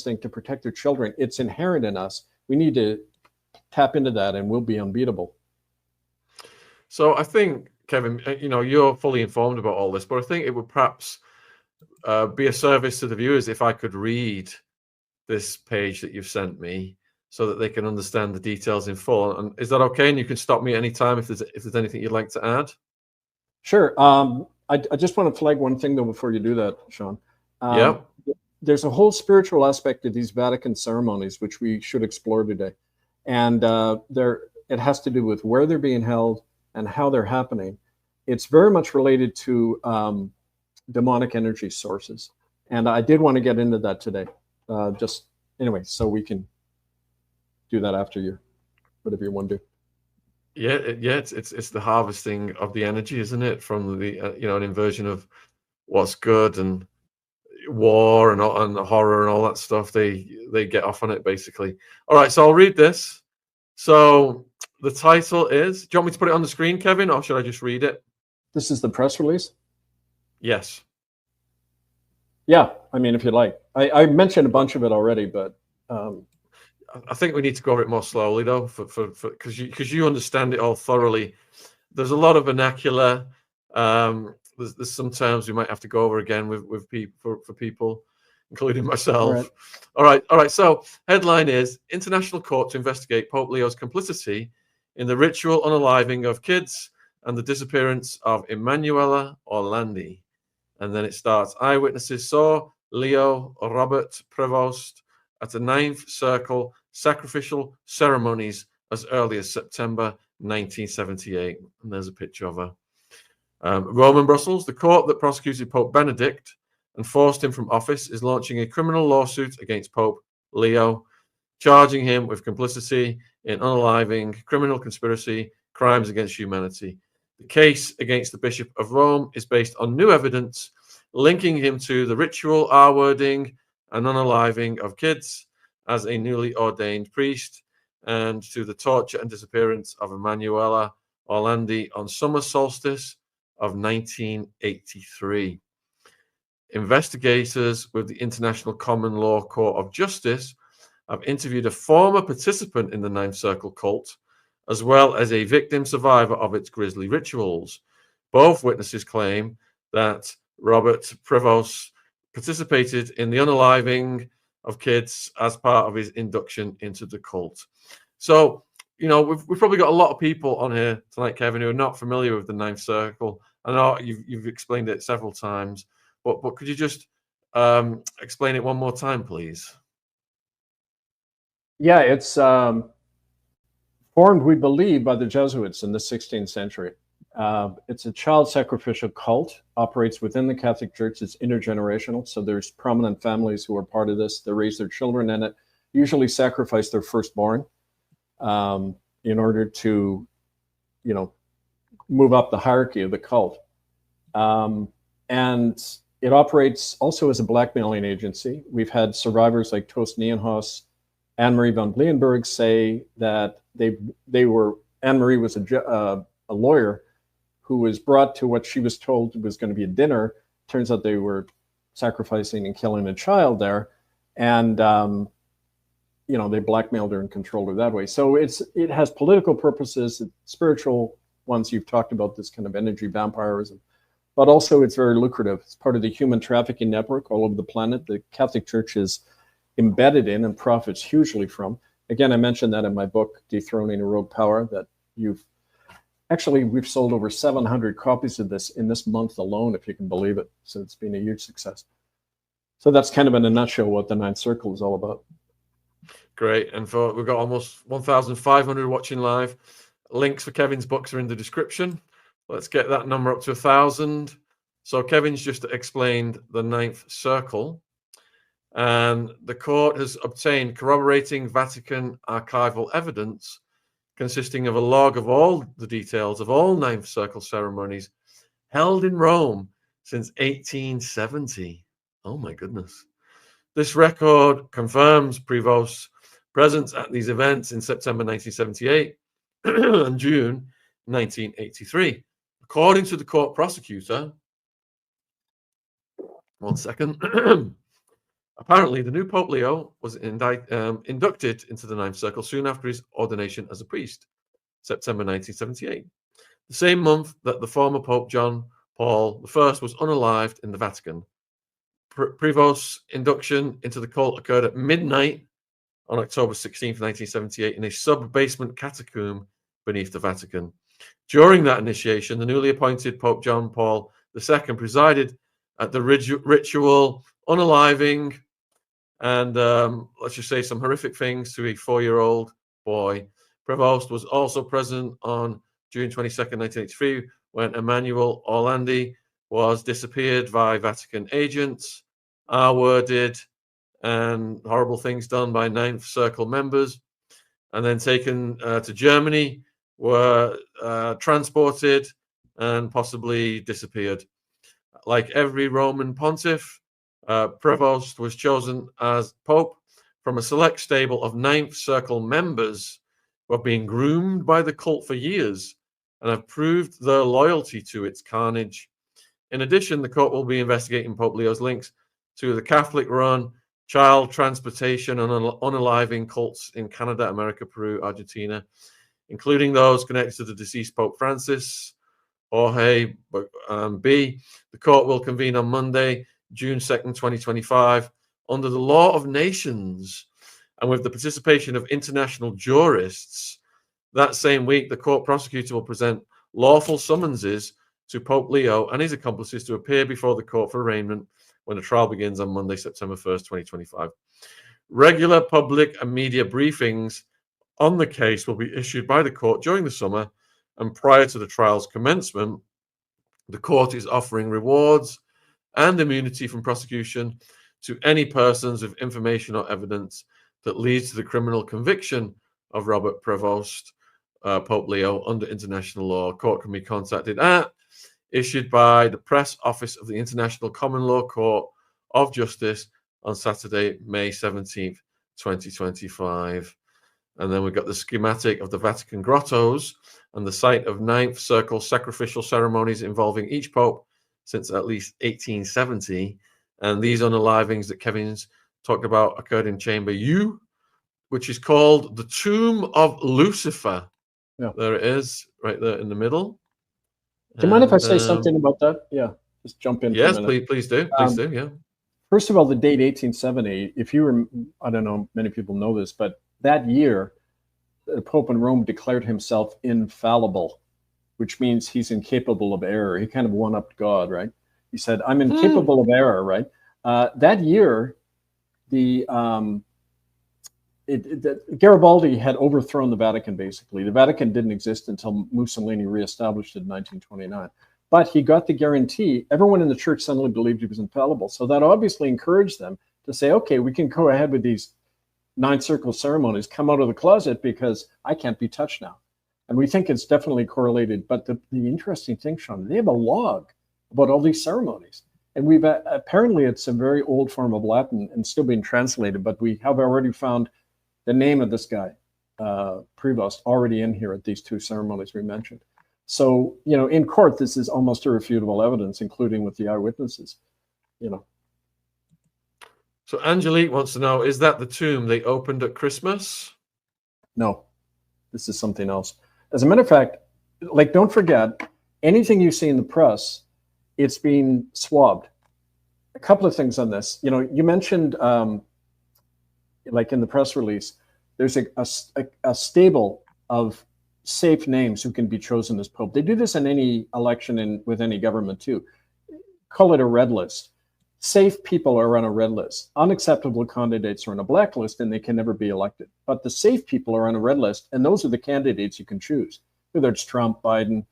instinct to protect their children. It's inherent in us. We need to tap into that, and we'll be unbeatable. So I think, Kevin, you're fully informed about all this, but I think it would perhaps be a service to the viewers if I could read this page that you've sent me, so that they can understand the details in full. And is that okay? And you can stop me at any time if there's anything you'd like to add. Sure. I just want to flag one thing though before you do that, Shaun. Yeah. There's a whole spiritual aspect of these Vatican ceremonies which we should explore today, and it has to do with where they're being held and how they're happening. It's very much related to demonic energy sources, and I did want to get into that today. Just anyway, so we can do that after you, whatever you want to do. Yeah, it's the harvesting of the energy, isn't it? From the an inversion of what's good and war and horror and all that stuff. They get off on it basically. All right, so I'll read this. So the title is. Do you want me to put it on the screen, Kevin, or should I just read it? This is the press release. Yes. Yeah, I mean, if you like, I mentioned a bunch of it already, but. I think we need to go over it more slowly, though, because you understand it all thoroughly. There's a lot of vernacular. There's some terms we might have to go over again with people for people, including myself. All right. So headline is International Court to investigate Pope Leo's complicity in the ritual unaliving of kids and the disappearance of Emanuela Orlandi. And then it starts. Eyewitnesses saw Leo Robert Prevost at the 9th Circle sacrificial ceremonies as early as September 1978. And there's a picture of her. Rome and Brussels, the court that prosecuted Pope Benedict and forced him from office is launching a criminal lawsuit against Pope Leo, charging him with complicity in unaliving, criminal conspiracy, crimes against humanity. The case against the Bishop of Rome is based on new evidence linking him to the ritual R-wording and unaliving of kids as a newly ordained priest, and to the torture and disappearance of Emanuela Orlandi on summer solstice of 1983. Investigators with the International Common Law Court of Justice have interviewed a former participant in the Ninth Circle cult, as well as a victim survivor of its grisly rituals. Both witnesses claim that Robert Prevost participated in the unaliving of kids as part of his induction into the cult. So, we've probably got a lot of people on here tonight, Kevin, who are not familiar with the Ninth Circle. I know you've explained it several times, but could you just explain it one more time, please? Yeah, it's formed, we believe, by the Jesuits in the 16th century. It's a child sacrificial cult, operates within the Catholic Church. It's intergenerational, so there's prominent families who are part of this. They raise their children in it, usually sacrifice their firstborn in order to, move up the hierarchy of the cult. And it operates also as a blackmailing agency. We've had survivors like Toast Nienhaus, Anne-Marie von Blienberg say that Anne-Marie was a lawyer who was brought to what she was told was going to be a dinner. Turns out they were sacrificing and killing a child there. And, they blackmailed her and controlled her that way. So it has political purposes, spiritual ones. You've talked about this kind of energy vampirism, but also it's very lucrative. It's part of the human trafficking network all over the planet. The Catholic Church is embedded in and profits hugely from. Again, I mentioned that in my book, Dethroning a Rogue Power, that we've sold over 700 copies of this in this month alone, if you can believe it. So it's been a huge success. So that's kind of in a nutshell what the Ninth Circle is all about. Great. And we've got almost 1,500 watching live. Links for Kevin's books are in the description. Let's get that number up to 1,000. So Kevin's just explained the Ninth Circle. And the court has obtained corroborating Vatican archival evidence consisting of a log of all the details of all Ninth Circle ceremonies held in Rome since 1870. Oh my goodness. This record confirms Prevost's presence at these events in September 1978 and June 1983. According to the court prosecutor, one second. Apparently, the new Pope Leo was inducted into the Ninth Circle soon after his ordination as a priest, September 1978, the same month that the former Pope John Paul I was unalived in the Vatican. Prevost's induction into the cult occurred at midnight on October 16, 1978, in a sub-basement catacomb beneath the Vatican. During that initiation, the newly appointed Pope John Paul II presided at the ritual unaliving and, let's just say, some horrific things to a 4-year-old boy. Prevost was also present on June 22nd, 1983, when Emanuela Orlandi was disappeared by Vatican agents, R-worded, and horrible things done by Ninth Circle members, and then taken to Germany, were transported and possibly disappeared. Like every Roman pontiff, Prevost was chosen as Pope from a select stable of Ninth Circle members who have been groomed by the cult for years and have proved their loyalty to its carnage. In addition, the court will be investigating Pope Leo's links to the Catholic-run child transportation and unaliving cults in Canada, America, Peru, Argentina, including those connected to the deceased Pope Francis, Jorge B. The court will convene on Monday, June 2nd, 2025, under the law of nations and with the participation of international jurists. That same week, the court prosecutor will present lawful summonses to Pope Leo and his accomplices to appear before the court for arraignment when the trial begins on Monday, September 1st, 2025. Regular public and media briefings on the case will be issued by the court during the summer, and prior to the trial's commencement, the court is offering rewards and immunity from prosecution to any persons with information or evidence that leads to the criminal conviction of Robert Prevost, Pope Leo, under international law. Court can be contacted at issued by the press office of the International Common Law Court of Justice on Saturday, May 17th, 2025. And then we've got the schematic of the Vatican grottos and the site of Ninth Circle sacrificial ceremonies involving each pope since at least 1870. And these unalivings that Kevin's talked about occurred in Chamber U, which is called the Tomb of Lucifer. Yeah. There it is, right there in the middle. Do you mind if I say something about that? Yeah, just jump in. Yes, please do. Please do, yeah. First of all, the date 1870, if you were, I don't know, many people know this, but that year, the Pope in Rome declared himself infallible, which means he's incapable of error. He kind of one-upped God, right? He said, I'm incapable of error, right? That year, Garibaldi had overthrown the Vatican, basically. The Vatican didn't exist until Mussolini reestablished it in 1929. But he got the guarantee. Everyone in the church suddenly believed he was infallible. So that obviously encouraged them to say, okay, we can go ahead with these Ninth Circle ceremonies, come out of the closet because I can't be touched now. And we think it's definitely correlated. But the interesting thing, Shaun, they have a log about all these ceremonies. And we've apparently it's a very old form of Latin and still being translated, but we have already found the name of this guy, Prevost, already in here at these two ceremonies we mentioned. So, you know, in court, this is almost irrefutable evidence, including with the eyewitnesses, you know. So Angelique wants to know, is that the tomb they opened at Christmas? No, this is something else. As a matter of fact, like, don't forget, anything you see in the press, it's being swabbed. A couple of things on this. You know, you mentioned, like in the press release, there's a stable of safe names who can be chosen as Pope. They do this in any election with any government too. Call it a red list. Safe people are on a red list. Unacceptable candidates are on a black list and they can never be elected. But the safe people are on a red list, and those are the candidates you can choose. Whether it's Trump, Biden,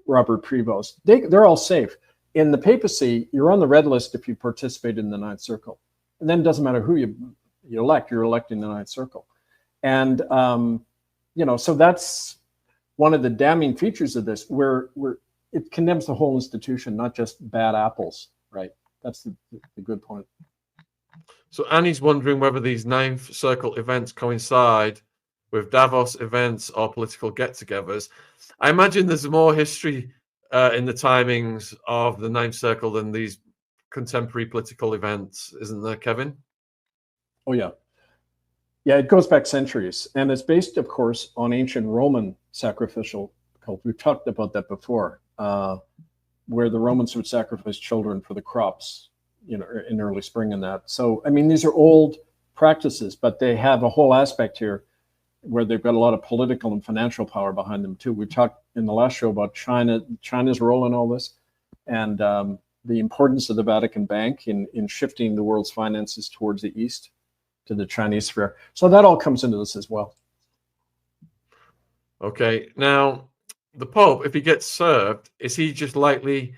Robert Prevost, they're all safe. In the papacy, you're on the red list if you participate in the Ninth Circle. And then it doesn't matter who you elect, you're electing the Ninth Circle. And, so that's one of the damning features of this, where it condemns the whole institution, not just bad apples, right? That's the good point. So Annie's wondering whether these Ninth Circle events coincide with Davos events or political get-togethers. I imagine there's more history in the timings of the Ninth Circle than these contemporary political events, isn't there, Kevin? Oh, yeah. Yeah, it goes back centuries. And it's based, of course, on ancient Roman sacrificial cult. We've talked about that before, where the Romans would sacrifice children for the crops, you know, in early spring and that. So, I mean, these are old practices, but they have a whole aspect here where they've got a lot of political and financial power behind them too. We talked in the last show about China's role in all this, and the importance of the Vatican Bank in shifting the world's finances towards the East, to the Chinese sphere. So that all comes into this as well. Okay, now the Pope, if he gets served, is he just likely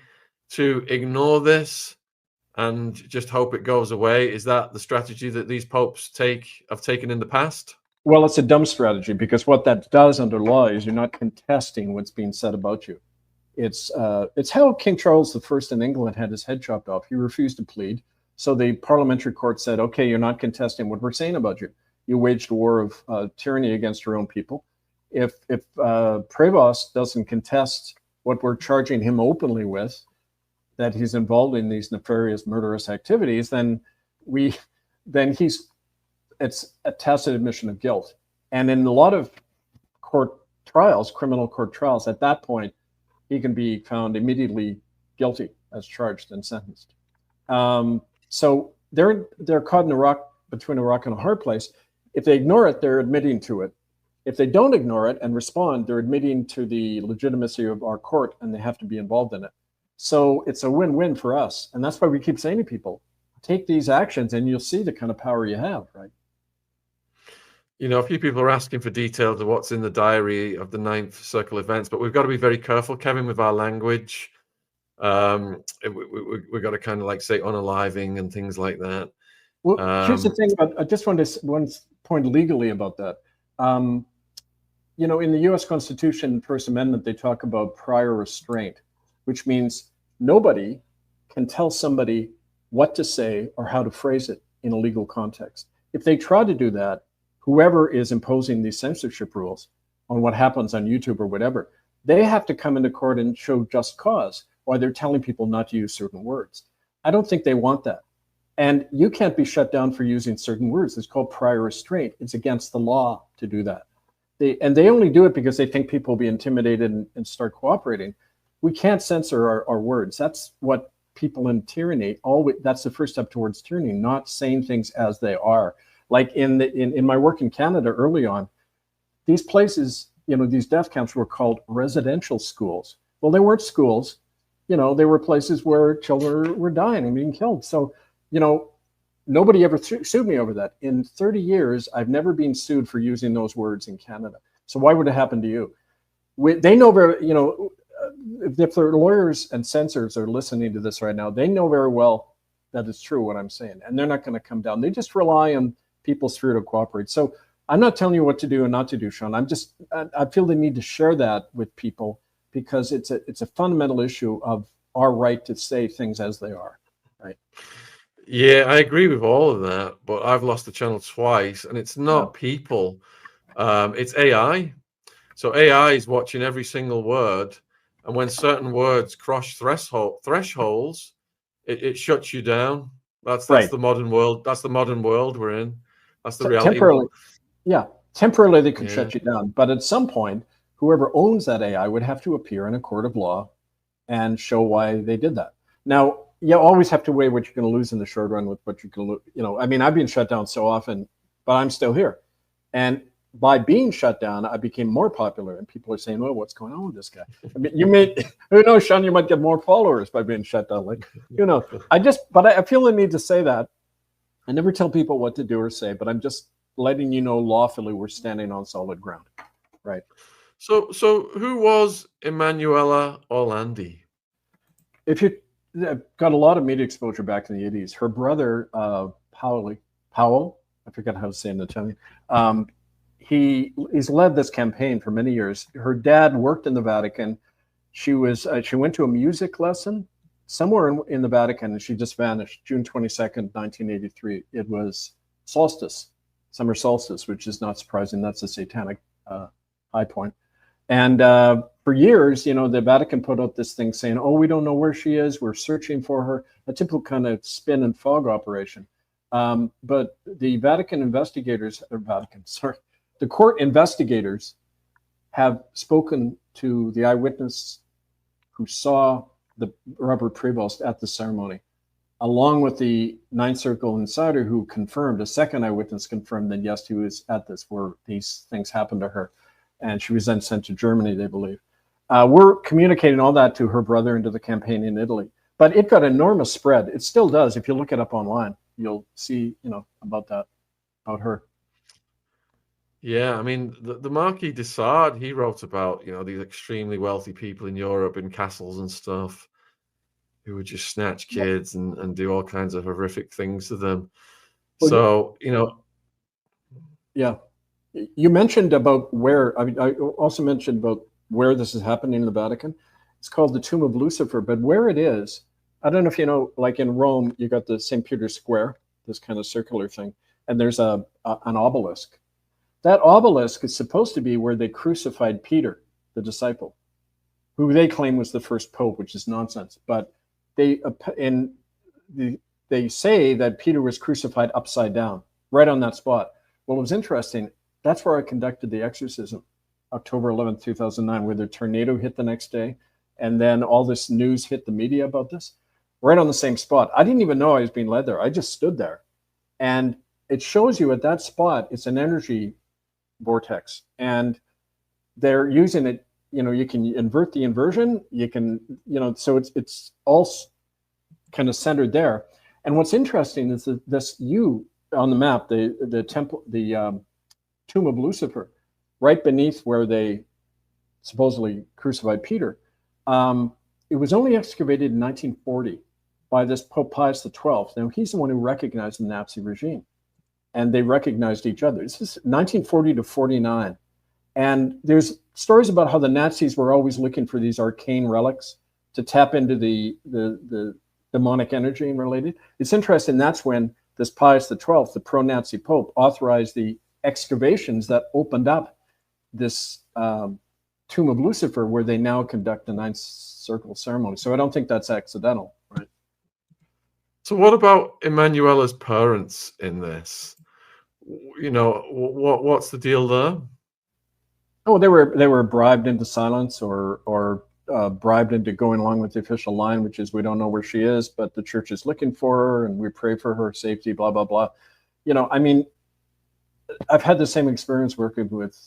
to ignore this and just hope it goes away? Is that the strategy that these popes have taken in the past? Well, it's a dumb strategy, because what that does under law is you're not contesting what's being said about you. It's how King Charles I in England had his head chopped off. He refused to plead. So the parliamentary court said, okay, you're not contesting what we're saying about you. You waged a war of tyranny against your own people. If Prevost doesn't contest what we're charging him openly with, that he's involved in these nefarious, murderous activities, then it's a tacit admission of guilt. And in a lot of court trials, criminal court trials, at that point, he can be found immediately guilty as charged and sentenced. So they're caught in between a rock and a hard place. If they ignore it, they're admitting to it. If they don't ignore it and respond, they're admitting to the legitimacy of our court, and they have to be involved in it. So it's a win-win for us. And that's why we keep saying to people, take these actions and you'll see the kind of power you have, right? You know, a few people are asking for details of what's in the diary of the 9th Circle events, but we've got to be very careful, Kevin, with our language. We've got to kind of like say unaliving and things like that. Well, here's the thing about, I just want to one point legally about that. You know, in the US Constitution, First Amendment, they talk about prior restraint, which means nobody can tell somebody what to say or how to phrase it in a legal context. If they try to do that, whoever is imposing these censorship rules on what happens on YouTube or whatever, they have to come into court and show just cause, why they're telling people not to use certain words. I don't think they want that. And you can't be shut down for using certain words. It's called prior restraint. It's against the law to do that. They only do it because they think people will be intimidated and start cooperating. We can't censor our words. That's what people in tyranny, that's the first step towards tyranny, not saying things as they are. Like in my work in Canada early on, these places, you know, these death camps were called residential schools. Well, they weren't schools. You know, they were places where children were dying and being killed. So, you know, nobody ever sued me over that. In 30 years, I've never been sued for using those words in Canada. So why would it happen to you? They know very, you know, if their lawyers and censors are listening to this right now, they know very well that it's true what I'm saying, and they're not going to come down. They just rely on people's fear to cooperate. So I'm not telling you what to do and not to do, Shaun. I feel the need to share that with people because it's a fundamental issue of our right to say things as they are, right? Yeah, I agree with all of that, but I've lost the channel twice, and it's not people, it's AI. So AI is watching every single word, and when certain words cross thresholds, it shuts you down. That's Right. the modern world. That's the modern world we're in. That's the reality. Temporarily they could shut you down, but at some point, whoever owns that AI would have to appear in a court of law and show why they did that. Now, you always have to weigh what you're going to lose in the short run with what you can lose. You know, I mean, I've been shut down so often, but I'm still here. And by being shut down, I became more popular, and people are saying, "Oh, what's going on with this guy?" I mean, who knows, Shaun, you might get more followers by being shut down. Like, you know, but I feel the need to say that. I never tell people what to do or say, but I'm just letting you know lawfully we're standing on solid ground, right? So who was Emanuela Orlandi? If you got a lot of media exposure back in the 80s, her brother, Powell, I forget how to say it in Italian, he's led this campaign for many years. Her dad worked in the Vatican. She went to a music lesson somewhere in the Vatican, and she just vanished. June 22nd, 1983. It was summer solstice, which is not surprising. That's a satanic high point. And for years, you know, the Vatican put out this thing saying, "Oh, we don't know where she is. We're searching for her." A typical kind of spin and fog operation. But the Vatican investigators, or Vatican, sorry, the court investigators have spoken to the eyewitness who saw the Robert Prevost at the ceremony, along with the Ninth Circle insider who confirmed, a second eyewitness confirmed that yes, he was at this, where these things happened to her. And she was then sent to Germany, they believe. We're communicating all that to her brother and to the campaign in Italy. But it got enormous spread. It still does. If you look it up online, you'll see, you know, about that, about her. Yeah, I mean, the Marquis de Sade, he wrote about, you know, these extremely wealthy people in Europe in castles and stuff who would just snatch kids and do all kinds of horrific things to them. So, you know. Yeah. You mentioned about where, I mean, I also mentioned about where this is happening in the Vatican. It's called the Tomb of Lucifer, but where it is, I don't know if you know, like in Rome, you got the St. Peter's Square, this kind of circular thing, and there's an obelisk. That obelisk is supposed to be where they crucified Peter, the disciple, who they claim was the first pope, which is nonsense. But they say that Peter was crucified upside down, right on that spot. Well, it was interesting. That's where I conducted the exorcism, October 11th, 2009, where the tornado hit the next day. And then all this news hit the media about this, right on the same spot. I didn't even know I was being led there. I just stood there. And it shows you at that spot, it's an energy vortex. And they're using it, you know, you can invert the inversion, you can, you know, so it's all kind of centered there. And what's interesting is that this U on the map, the temple, the Tomb of Lucifer, right beneath where they supposedly crucified Peter, it was only excavated in 1940 by this Pope Pius XII. Now, he's the one who recognized the Nazi regime, and they recognized each other. This is 1940 to 49. And there's stories about how the Nazis were always looking for these arcane relics to tap into the demonic energy and related. It's interesting, that's when this Pius XII, the pro-Nazi Pope, authorized the excavations that opened up this Tomb of Lucifer, where they now conduct the Ninth Circle ceremony. So I don't think that's accidental, right? So what about Emanuela's parents in this? You know, what's the deal there? Oh, they were bribed into silence, or bribed into going along with the official line, which is, we don't know where she is, but the church is looking for her, and we pray for her safety, blah, blah, blah. You know, I mean, I've had the same experience working with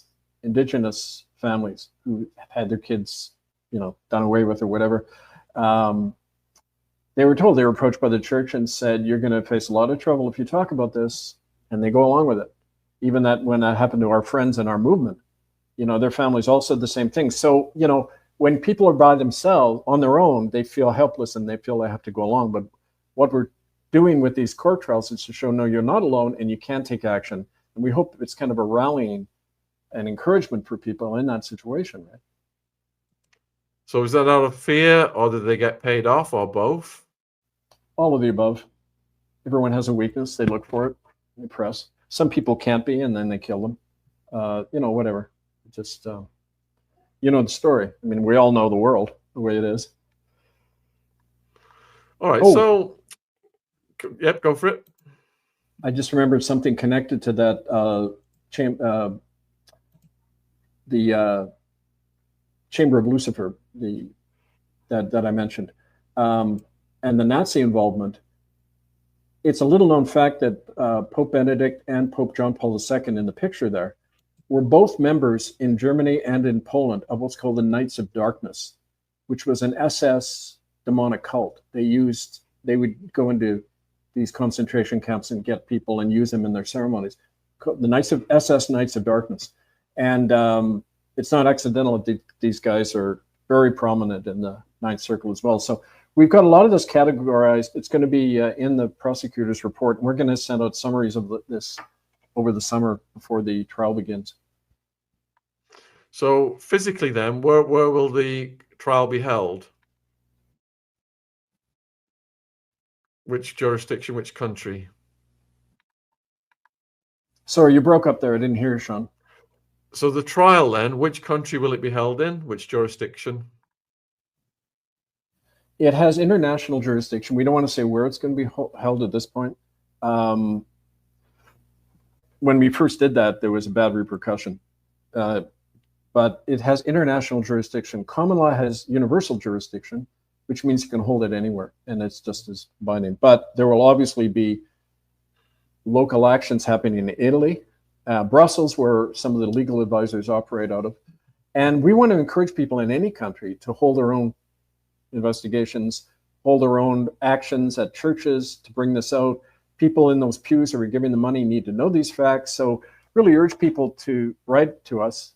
indigenous families who have had their kids, you know, done away with or whatever. They were told, they were approached by the church and said, you're going to face a lot of trouble if you talk about this, and they go along with it. Even that, when that happened to our friends in our movement, you know, their families all said the same thing. So, you know, when people are by themselves on their own, they feel helpless and they feel they have to go along. But what we're doing with these court trials is to show, no, you're not alone and you can take action. And we hope it's kind of a rallying and encouragement for people in that situation, right? So is that out of fear, or did they get paid off, or both? All of the above. Everyone has a weakness. They look for it. They press. Some people can't be, and then they kill them. You know, whatever. Just, you know the story. I mean, we all know the world, the way it is. All right, so, yep, go for it. I just remembered something connected to that, the Chamber of Lucifer, that I mentioned, and the Nazi involvement. It's a little known fact that Pope Benedict and Pope John Paul II in the picture there were both members in Germany and in Poland of what's called the Knights of Darkness, which was an SS demonic cult. They would go into these concentration camps and get people and use them in their ceremonies. The SS Knights of Darkness. And it's not accidental that these guys are very prominent in the Ninth Circle as well. So we've got a lot of this categorized. It's going to be in the prosecutor's report. And we're going to send out summaries of this over the summer before the trial begins. So physically then, where will the trial be held? Which jurisdiction, which country? Sorry, you broke up there. I didn't hear you, Shaun. So the trial then, which country will it be held in? Which jurisdiction? It has international jurisdiction. We don't want to say where it's going to be held at this point. When we first did that, there was a bad repercussion. But it has international jurisdiction. Common law has universal jurisdiction, which means you can hold it anywhere, and it's just as binding. But there will obviously be local actions happening in Italy, Brussels, where some of the legal advisors operate out of. And we want to encourage people in any country to hold their own investigations, hold their own actions at churches to bring this out. People in those pews who are giving the money need to know these facts. So really urge people to write to us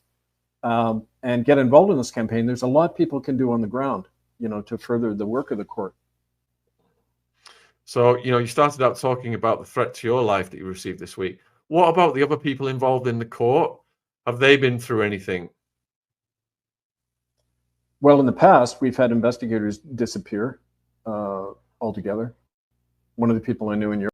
and get involved in this campaign. There's a lot people can do on the ground, you know, to further the work of the court. So, you know, you started out talking about the threat to your life that you received this week. What about the other people involved in the court? Have they been through anything? Well, in the past, we've had investigators disappear altogether. One of the people I knew in Europe